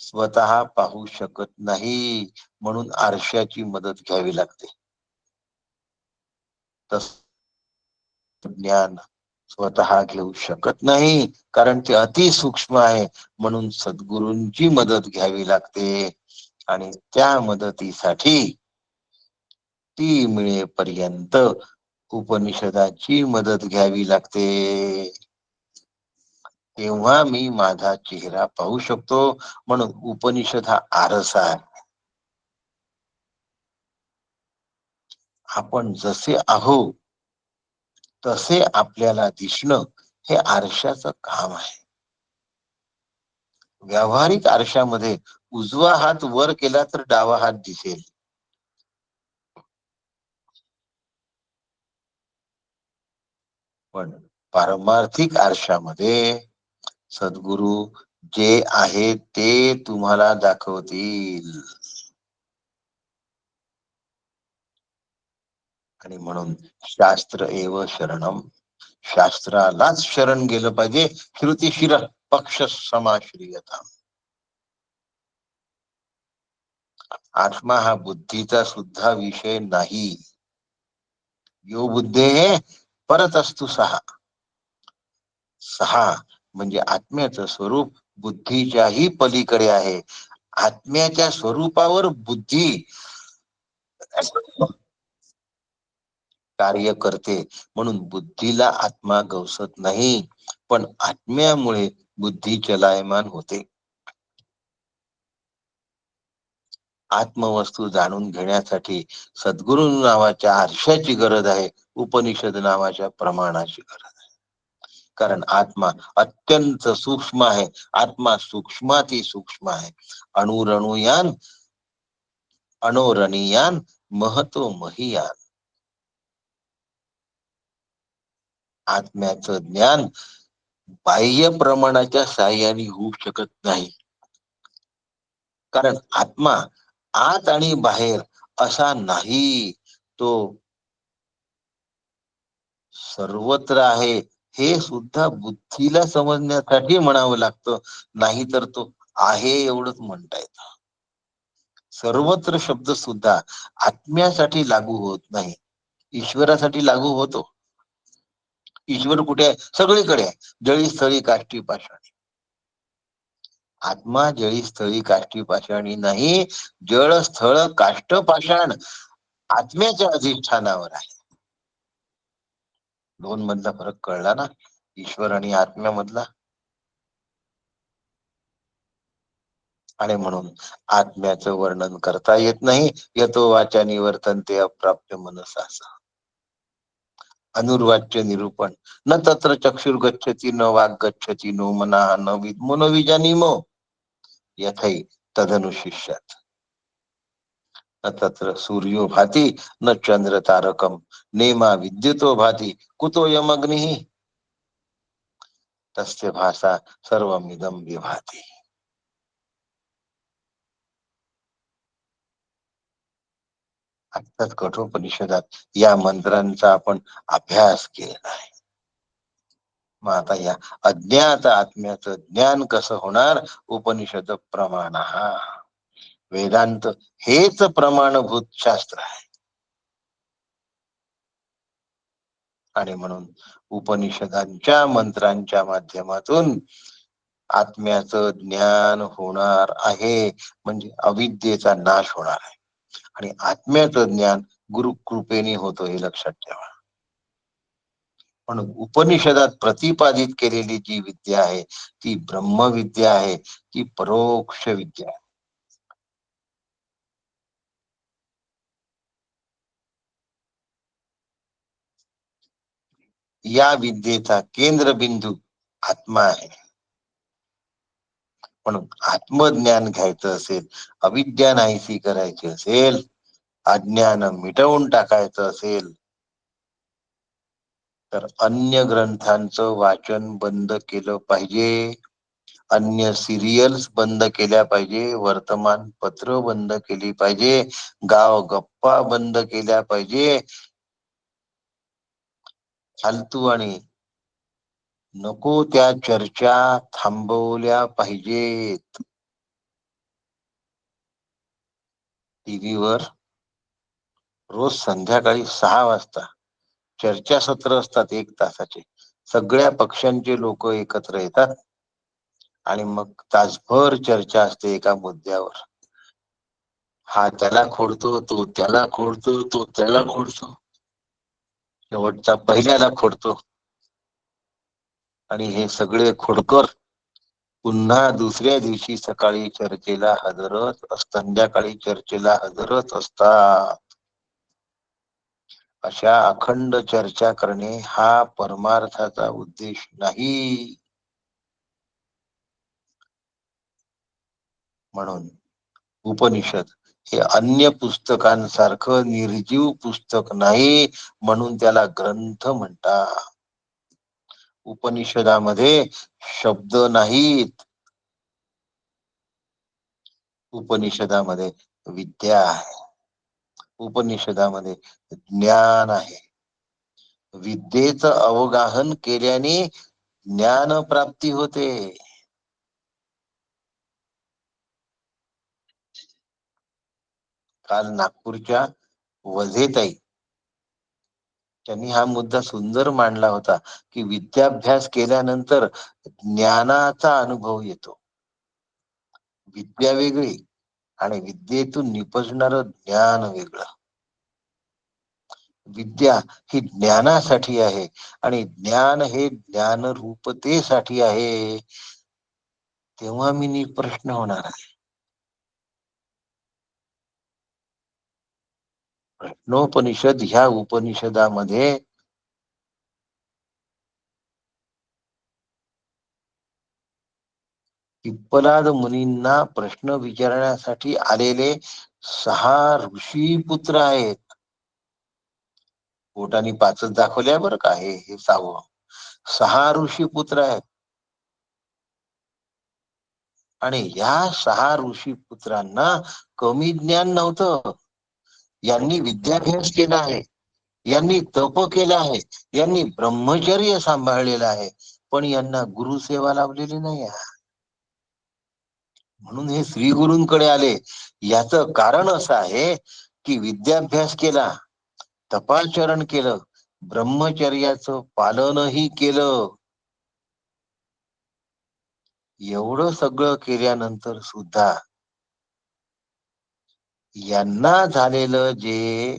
स्वतः पाहू शकत नाही, म्हणून आरशाची मदत घ्यावी लागते. तस ज्ञान स्वतः घेऊ शकत नाही, कारण ते अतिसूक्ष्म आहे, म्हणून सद्गुरूंची मदत घ्यावी लागते. आणि त्या मदतीसाठी ती मिळेपर्यंत उपनिषदाची मदत घ्यावी लागते. तेव्हा मी माझा चेहरा पाहू शकतो. म्हणून उपनिषद हा आरसा आहे. आपण जसे आहोत तसे आपल्याला दिसणं हे आरशाचं काम आहे. व्यावहारिक आरशामध्ये उजवा हात वर केला तर डावा हात दिसेल, पण पारमार्थिक आरशामध्ये सद्गुरु जे आहे ते तुम्हाला दाखवतील. आणि म्हणून शास्त्र एव शरणम, शास्त्रालाच शरण गेलं पाहिजे. श्रुती शिर पक्ष समाश्रियता. आत्मा हा बुद्धीचा सुद्धा विषय नाही. यो बुद्धे परत असतो सहा. सहा म्हणजे आत्म्याचं स्वरूप बुद्धीच्याही पलीकडे आहे. आत्म्याच्या स्वरूपावर बुद्धी कार्य करते, म्हणून बुद्धीला आत्मा गवसत नाही, पण आत्म्यामुळे बुद्धी चलायमान होते. आत्मवस्तू जाणून घेण्यासाठी सद्गुरु नावाच्या आरशाची गरज आहे, उपनिषद नावाच्या प्रमाणाची गरज आहे. कारण आत्मा अत्यंत सूक्ष्म आहे. आत्मा सूक्ष्माती सूक्ष्म आहे. अणुरणुयान अणोरणीयान महतो महियान. आत्म्याचं ज्ञान बाह्य प्रमाणाच्या साह्याने होऊ शकत नाही. कारण आत्मा आत आणि बाहेर असा नाही, तो सर्वत्र आहे. हे सुद्धा बुद्धीला समजण्यासाठी म्हणावं लागतं, नाही तर तो आहे एवढंच म्हणता येतं. सर्वत्र शब्द सुद्धा आत्म्यासाठी लागू होत नाही, ईश्वरासाठी लागू होतो. ईश्वर कुठे आहे? सगळीकडे आहे. जळी स्थळी काष्टी पाषाणी. आत्मा जळी स्थळी काष्टी पाषाणी नाही, जळ स्थळ काष्ट पाषाण आत्म्याच्या अधिष्ठानावर आहे. दोन मधला फरक कळला ना, ईश्वर आणि आत्म्यामधला. आणि म्हणून आत्म्याचं वर्णन करता येत नाही. यतो वाचा निवर्तन्ते अप्राप्य मनसा. अनुर्वाच्य निरूपण. न तत्र चक्षुर गच्छति न वाग गच्छति नो मना न विद्मो न विजानीमो यथै तदनुशिष्यात. न तत्र सूर्यो भाति न चंद्र तारकम नेमा विद्युतो भाति कुतो यमग्निः तस्य भाषा सर्वमिदं विभाति. आत्ताच कठोपनिषदात या मंत्रांचा आपण अभ्यास केला आहे. मग आता या अज्ञात आत्म्याचं ज्ञान कसं होणार? उपनिषद प्रमाण. वेदांत हेच प्रमाणभूत शास्त्र आहे. आणि म्हणून उपनिषदांच्या मंत्रांच्या माध्यमातून आत्म्याचं ज्ञान होणार आहे. म्हणजे अविद्येचा नाश होणार आहे. आणि आत्म्याचं ज्ञान गुरु कृपेने होतं हे लक्षात ठेवा. म्हणून उपनिषदात प्रतिपादित केलेली जी विद्या आहे ती ब्रह्मविद्या आहे, ती परोक्ष विद्या आहे. या विद्येचा केंद्रबिंदू आत्मा आहे. म्हणून आत्मज्ञान घ्यायचं असेल, अविद्या नाहीसी करायची असेल, अज्ञान मिटवून टाकायचं असेल तर अन्य ग्रंथांचं वाचन बंद केलं पाहिजे. अन्य सिरियल्स बंद केल्या पाहिजे. वर्तमानपत्र बंद केली पाहिजे. गाव गप्पा बंद केल्या पाहिजे. फालतू आणि नको त्या चर्चा थांबवल्या पाहिजेत. टीव्हीवर रोज संध्याकाळी 6 वाजता चर्चासत्र असतात 1 तासाचे. सगळ्या पक्षांचे लोक एकत्र येतात आणि मग तासभर चर्चा असते एका मुद्द्यावर. हा त्याला खोडतो, तो त्याला खोडतो, तो त्याला खोडतो, शेवटचा पहिल्याला खोडतो. आणि हे सगळे खोडकर पुन्हा दुसऱ्या दिवशी सकाळी चर्चेला संध्याकाळी चर्चेला हजरच असतात. अशा अखंड चर्चा करणे हा परमार्थाचा उद्देश नाही. म्हणून उपनिषद हे अन्य पुस्तकांसारखं निर्जीव पुस्तक नाही, म्हणून त्याला ग्रंथ म्हणतात. उपनिषदामध्ये शब्द नाहीत. उपनिषदामध्ये विद्या आहे. उपनिषदामध्ये ज्ञान आहे. विद्येचं अवगाहन केल्याने ज्ञान प्राप्ती होते. काल नागपूरच्या वझेताई त्यांनी हा मुद्दा सुंदर मांडला होता की विद्याभ्यास केल्यानंतर ज्ञानाचा अनुभव येतो. विद्या वेगळी आणि विद्येतून निपजणार ज्ञान वेगळं. विद्या ही ज्ञानासाठी आहे आणि ज्ञान हे ज्ञानरूपतेसाठी आहे. तेव्हा मी प्रश्न होणार आहे. प्रश्नोपनिषद ह्या उपनिषदामध्ये पिप्पलाद मुनींना प्रश्न विचारण्यासाठी आलेले 6 ऋषी पुत्र आहेत. पोटाने 5च दाखवल्या बरं का, हे 6वं. 6 ऋषी पुत्र आहेत. आणि या 6 ऋषी पुत्रांना कमी ज्ञान नव्हतं. यांनी विद्याभ्यास केला आहे, यांनी तप केलं आहे, यांनी ब्रह्मचर्य सांभाळलेलं आहे, पण यांना गुरुसेवा लाभलेली नाही. म्हणून हे श्री गुरूंकडे आले. याचं कारण असं आहे की विद्याभ्यास केला, तपाचरण केलं, ब्रह्मचर्याचं पालनही केलं. एवढं सगळं केल्यानंतर सुद्धा यांना झालेलं जे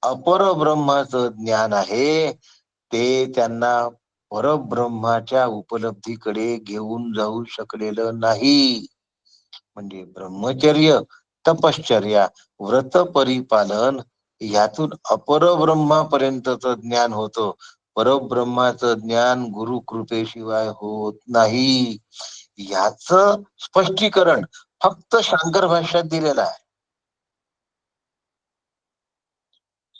अपरब्रह्माचं ज्ञान आहे ते त्यांना परब्रह्माच्या उपलब्धीकडे घेऊन जाऊ शकलेलं नाही. म्हणजे ब्रह्मचर्य, तपश्चर्या, व्रत परिपालन यातून अपरब्रह्मापर्यंतच ज्ञान होतं. परब्रह्माचं ज्ञान गुरु कृपेशिवाय होत नाही. याच स्पष्टीकरण फक्त शंकर भाष्यात दिलेलं आहे.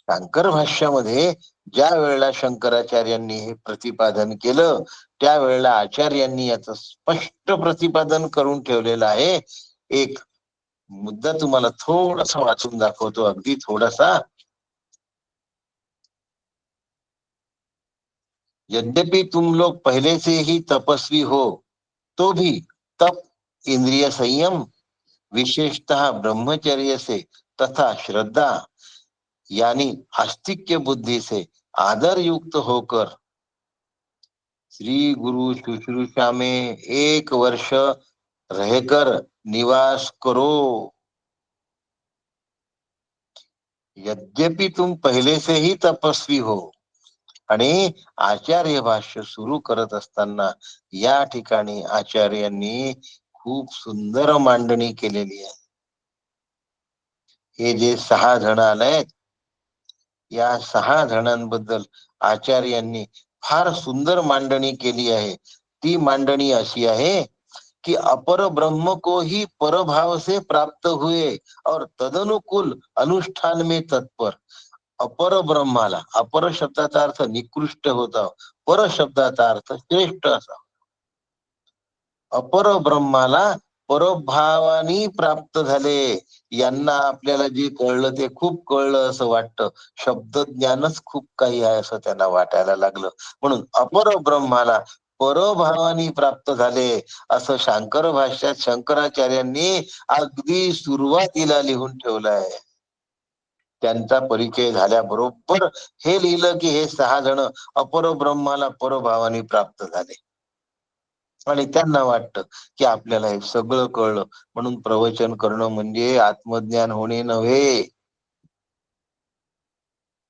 शांकर भाष्यामध्ये ज्या वेळेला शंकराचार्यांनी हे प्रतिपादन केलं त्यावेळेला आचार्यांनी याचं स्पष्ट प्रतिपादन करून ठेवलेलं आहे. एक मुद्दा तुम्हाला थोडासा वाचून दाखवतो, अगदी थोडासा. यद्यपि तुम लोग पहले से ही तपस्वी हो, तो भी तप, इंद्रिय संयम, विशेषतः ब्रह्मचर्य से तथा श्रद्धा यानी आस्तिक्य बुद्धि से आदर युक्त होकर श्री गुरु शुश्रूषा में 1 वर्ष रहकर निवास करो. यद्यपि तुम पहले से ही तपस्वी हो. आणि आचार्य भाष्य सुरू करत असताना या ठिकाणी आचार्यांनी खूप सुंदर मांडणी केलेली आहे. हे जे 6 जण आलेत या 6 जणांबद्दल आचार्यांनी फार सुंदर मांडणी केली आहे. ती मांडणी अशी आहे कि अपर ब्रह्म को ही पर भाव से प्राप्त हुए और तदनुकूल अनुष्ठान में तत्पर. अपर ब्रह्माला, अपर शब्दाचा अर्थ निकृष्ट होता, पर शब्दाचा अर्थ श्रेष्ठ असा. अपर ब्रह्माला परभावानी प्राप्त झाले. यांना आपल्याला जे कळलं ते खूप कळलं असं वाटतं, शब्द ज्ञानच खूप काही आहे असं त्यांना वाटायला लागलं. म्हणून अपर ब्रह्माला परभावानी प्राप्त झाले असं शांकर भाष्यात शंकराचार्यांनी अगदी सुरुवातीला लिहून ठेवलं आहे. त्यांचा परिचय झाल्याबरोबर हे लिहिलं की हे 6 जण अपर ब्रह्माला परभावानी प्राप्त झाले आणि त्यांना वाटतं की आपल्याला हे सगळं कळलं. म्हणून प्रवचन करणं म्हणजे आत्मज्ञान होणे नव्हे.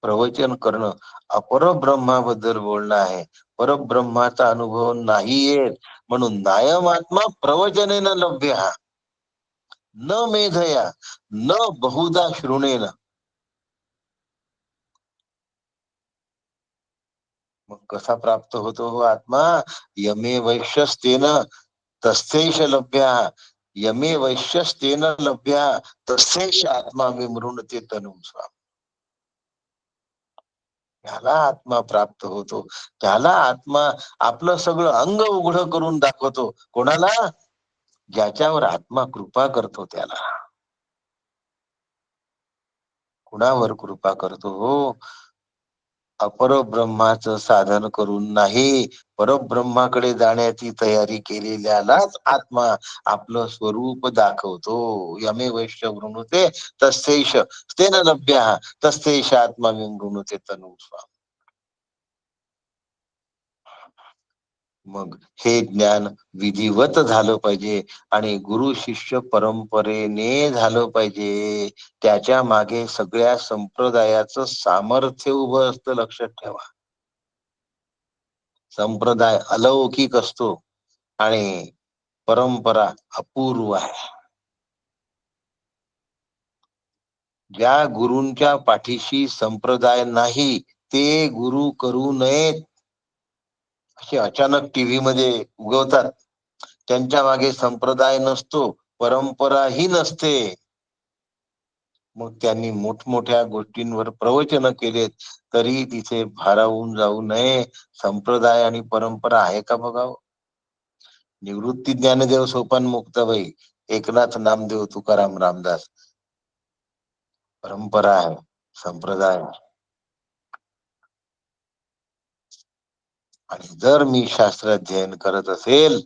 प्रवचन करणं अपरब्रह्माबद्दल बोलणं आहे. परब्रह्माचा अनुभव नाही येत. म्हणून नायम आत्मा प्रवचनेन लभ्य न मेधया न बहुधा शृणेन. मग कसा प्राप्त होतो हो आत्मा? यमे वैश्यस्तेन तस्थेश लभ्या, यमे वैश्यस्तेन लभ्या तस्थेश आत्मा विमृणते तनुम स्वाम. त्याला आत्मा प्राप्त होतो, त्याला आत्मा आपलं सगळं अंग उघड करून दाखवतो. कोणाला? ज्याच्यावर आत्मा कृपा करतो त्याला. कुणावर कृपा करतो हो? अपरब्रह्माचं साधन करून नाही, परब्रह्माकडे जाण्याची तयारी केलेल्यालाच आत्मा आपलं स्वरूप दाखवतो. यमे वैश्य वृणुते तस्यैष तेन लभ्यः तस्यैष आत्मा विमृणुते तनु स्वाम. मग हे ज्ञान विधिवत झालं पाहिजे आणि गुरु शिष्य परंपरेने झालं पाहिजे. त्याच्या मागे सगळ्या संप्रदायाचं सामर्थ्य उभं असतं, लक्षात ठेवा. संप्रदाय अलौकिक असतो आणि परंपरा अपूर्व आहे. ज्या गुरूंच्या पाठीशी संप्रदाय नाही ते गुरु करू नयेत. असे अचानक टीव्ही मध्ये उगवतात, त्यांच्या मागे संप्रदाय नसतो, परंपराही नसते. मग त्यांनी मोठमोठ्या गोष्टींवर प्रवचन केलेत तरी तिथे भारावून जाऊ नये. संप्रदाय आणि परंपरा आहे का बघावं. निवृत्ती ज्ञानदेव सोपान मुक्ताबाई, एकनाथ नामदेव तुकाराम रामदास, परंपरा आहे, संप्रदाय आहे. आणि जर मी शास्त्राध्ययन करत असेल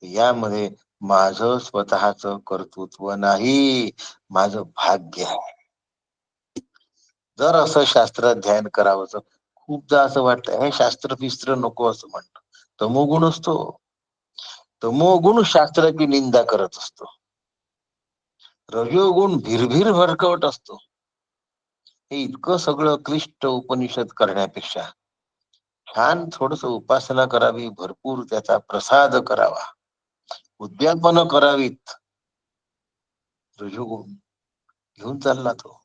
यामध्ये माझं स्वतःच कर्तृत्व नाही, माझं भाग्य आहे. जर असं शास्त्राध्ययन करावं, खूपदा असं वाटतं हे शास्त्र फिस्त्र नको असं म्हणतो. तमोगुण असतो, तमोगुण शास्त्राची निंदा करत असतो. रजोगुण भिरभिर भरकवत असतो. हे इतकं सगळं क्लिष्ट उपनिषद करण्यापेक्षा छान थोडस उपासना करावी, भरपूर त्याचा प्रसाद करावा, उद्यापन करावीत. रजोगुण घेऊन चालला तो.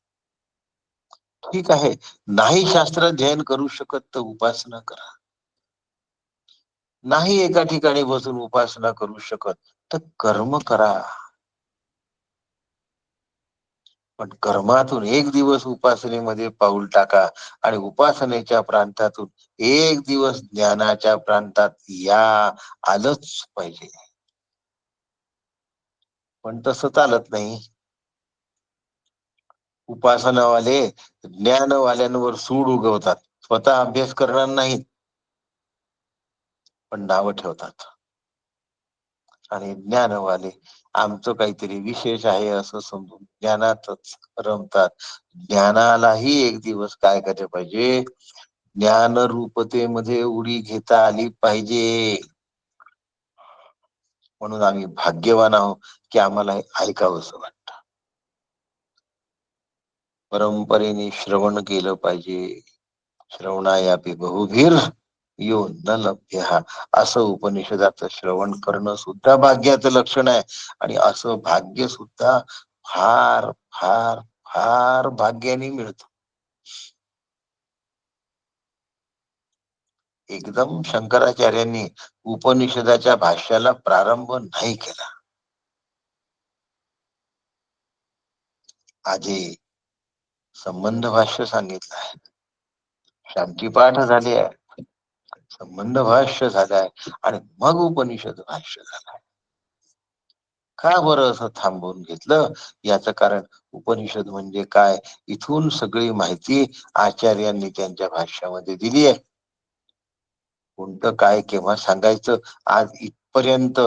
ठीक आहे, नाही शास्त्राध्ययन करू शकत तर उपासना करा. नाही एका ठिकाणी बसून उपासना करू शकत तर कर्म करा. पण कर्मातून एक दिवस उपासनेमध्ये पाऊल टाका आणि उपासनेच्या प्रांतातून एक दिवस ज्ञानाच्या प्रांतात या, आलंच पाहिजे. पण तसं चालत नाही. उपासनावाले ज्ञानवाल्यांवर सूड उगवतात, स्वतः अभ्यास करणार नाहीत, पण नावं ठेवतात. आणि ज्ञानवाले आमचं काहीतरी विशेष आहे असं समजून ज्ञानातच रमतात. ज्ञानालाही एक दिवस काय करायला पाहिजे, ज्ञानरूपतेमध्ये उडी घेता आली पाहिजे. म्हणून आम्ही भाग्यवान आहोत की आम्हाला हे ऐकावंसं वाटतं. परंपरेने श्रवण केलं पाहिजे. श्रवणायापी बहुधीर यो न लभ्य, असं उपनिषदाचं श्रवण करणं सुद्धा भाग्याचं लक्षण आहे. आणि असं भाग्य सुद्धा फार फार फार भाग्याने मिळतं. एकदम शंकराचार्यांनी उपनिषदाच्या भाष्याला प्रारंभ नाही केला. आधी संबंध भाष्य सांगितलं आहे, शांतीपाठ झाले आहे, संबंध भाष्य झालाय, आणि मग उपनिषद भाष्य झालाय. का बरं असं थांबवून घेतलं? याचं कारण उपनिषद म्हणजे काय, इथून सगळी माहिती आचार्यांनी त्यांच्या भाष्यामध्ये दिली आहे. कोणतं काय केव्हा सांगायचं, आज इथपर्यंत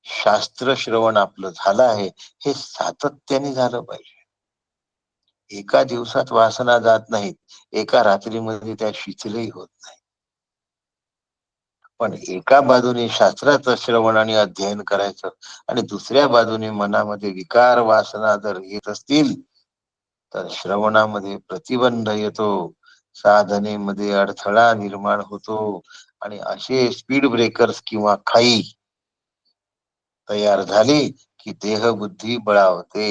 शास्त्र श्रवण आपलं झालं आहे, हे सातत्याने झालं पाहिजे. एका दिवसात वासना जात नाहीत, एका रात्रीमध्ये त्या शिथिलही होत नाही. पण एका बाजूने शास्त्राचं श्रवण आणि अध्ययन करायचं, आणि दुसऱ्या बाजूने मनामध्ये विकार वासना जर येत असतील तर श्रवणामध्ये प्रतिबंध येतो, साधनेमध्ये अडथळा निर्माण होतो, आणि असे स्पीड ब्रेकर्स किंवा खाई तयार झाली की देहबुद्धी बळावते,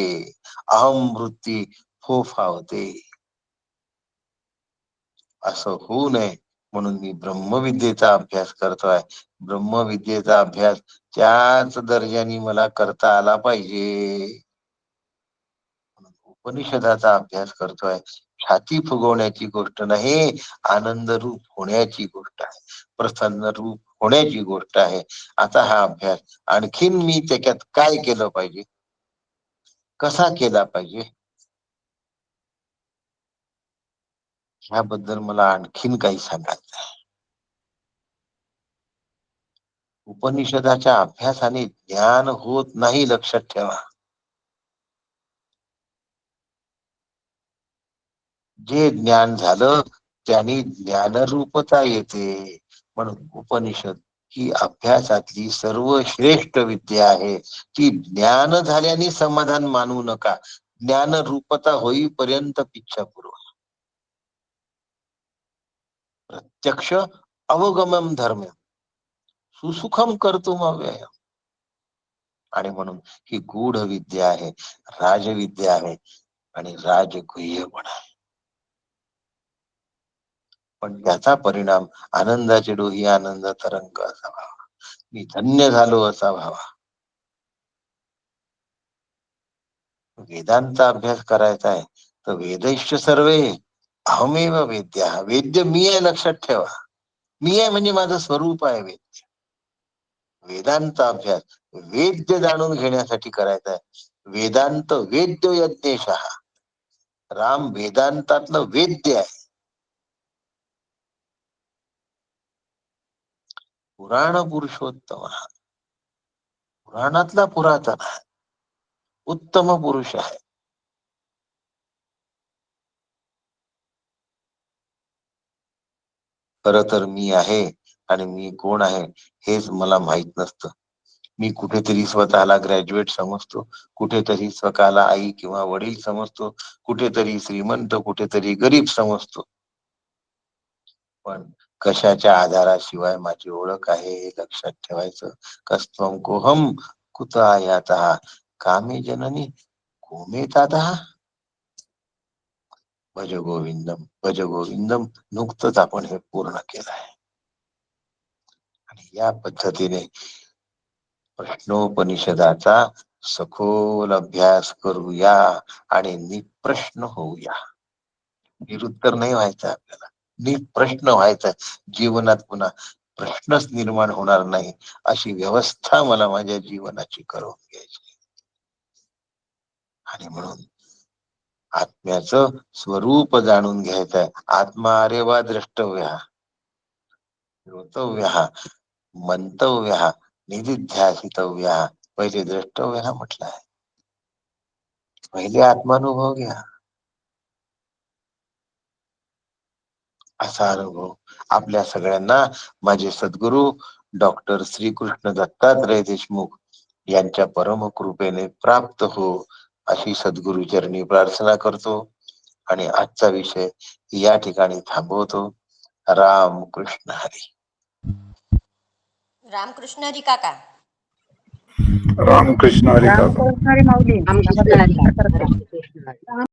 अहम वृत्ती फोफावते. असं होऊ नये म्हणून मी ब्रह्मविद्येचा अभ्यास करतोय. ब्रह्मविद्येचा अभ्यास त्याच दर्जाने मला करता आला पाहिजे. उपनिषदाचा अभ्यास करतोय. छाती फुगवण्याची गोष्ट नाही, आनंद रूप होण्याची गोष्ट आहे, प्रसन्न रूप होण्याची गोष्ट आहे. आता हा अभ्यास आणखीन मी त्याच्यात काय केलं पाहिजे, कसा केला पाहिजे, ह्याबद्दल मला आणखीन काही सांगायचं आहे. उपनिषदाच्या अभ्यासाने ज्ञान होत नाही, लक्षात ठेवा. जे ज्ञान झालं त्याने ज्ञानरूपता येते. म्हणून उपनिषद ही अभ्यासातली सर्वश्रेष्ठ विद्या आहे. ती ज्ञान झाल्याने समाधान मानू नका, ज्ञान रूपता होईपर्यंत पिच्छा पुरवा. प्रत्यक्ष अवगमम धर्म सुसुखम कर्तुम अव्यय. आणि म्हणून ही गूढ विद्या आहे, राजविद्या आहे, आणि राजगुह्य पण आहे. पण त्याचा परिणाम आनंदाचे डोही आनंद तरंग असा व्हावा, मी धन्य झालो असा व्हावा. वेदांचा अभ्यास करायचा आहे तर वेदैश्च सर्वे अहमेव वेद्या, वेद्य मी आहे, लक्षात ठेवा. मी आहे म्हणजे माझं स्वरूप आहे वेद्य. वेदांचा अभ्यास वेद्य जाणून घेण्यासाठी करायचा आहे. वेदांत वेद्य यज्ञेश, राम वेदांतातलं वेद्य आहे. पुराण पुरुषोत्तम, पुराणातला पुरातन आहे, उत्तम पुरुष आहे. खर तर मी आहे, आणि मी कोण आहे हेच मला माहित नसतं. मी कुठेतरी स्वतःला ग्रॅज्युएट समजतो, कुठेतरी स्वतःला आई किंवा वडील समजतो, कुठेतरी श्रीमंत, कुठेतरी गरीब समजतो. पण कशाच्या आधाराशिवाय माझी ओळख आहे हे लक्षात ठेवायचं. कस्त्वं कोहम कुत आयातः कामे जननी कोमे तातः. भज गोविंदम भज गोविंदम, नुकतंच आपण हे पूर्ण केलं आहे. आणि या पद्धतीने प्रश्नोपनिषदाचा सखोल अभ्यास करूया आणि निप्रश्न होऊया. निरुत्तर नाही व्हायचं आपल्याला, निप्रश्न व्हायचं. जीवनात पुन्हा प्रश्नच निर्माण होणार नाही अशी व्यवस्था मला माझ्या जीवनाची करून घ्यायची. आणि म्हणून आत्म्याचं स्वरूप जाणून घ्यायचंय. आत्मा अरे वा द्रष्टव्य, श्रोतव्य, मंतव्य, निधिध्यासितव्य. पहिले द्रष्टव्य म्हटलं आहे. पहिले आत्मानुभव घ्या. असा अनुभव आपल्या सगळ्यांना माझे सद्गुरु डॉक्टर श्रीकृष्ण दत्तात्रय देशमुख यांच्या परम कृपेने प्राप्त हो अशी सद्गुरु चरणी प्रार्थना करतो आणि आजचा विषय या ठिकाणी थांबवतो. राम कृष्ण हरी. रामकृष्ण हरी काका. रामकृष्ण हरी काका. रामकृष्ण हरी माऊली. रामकृष्ण हरी.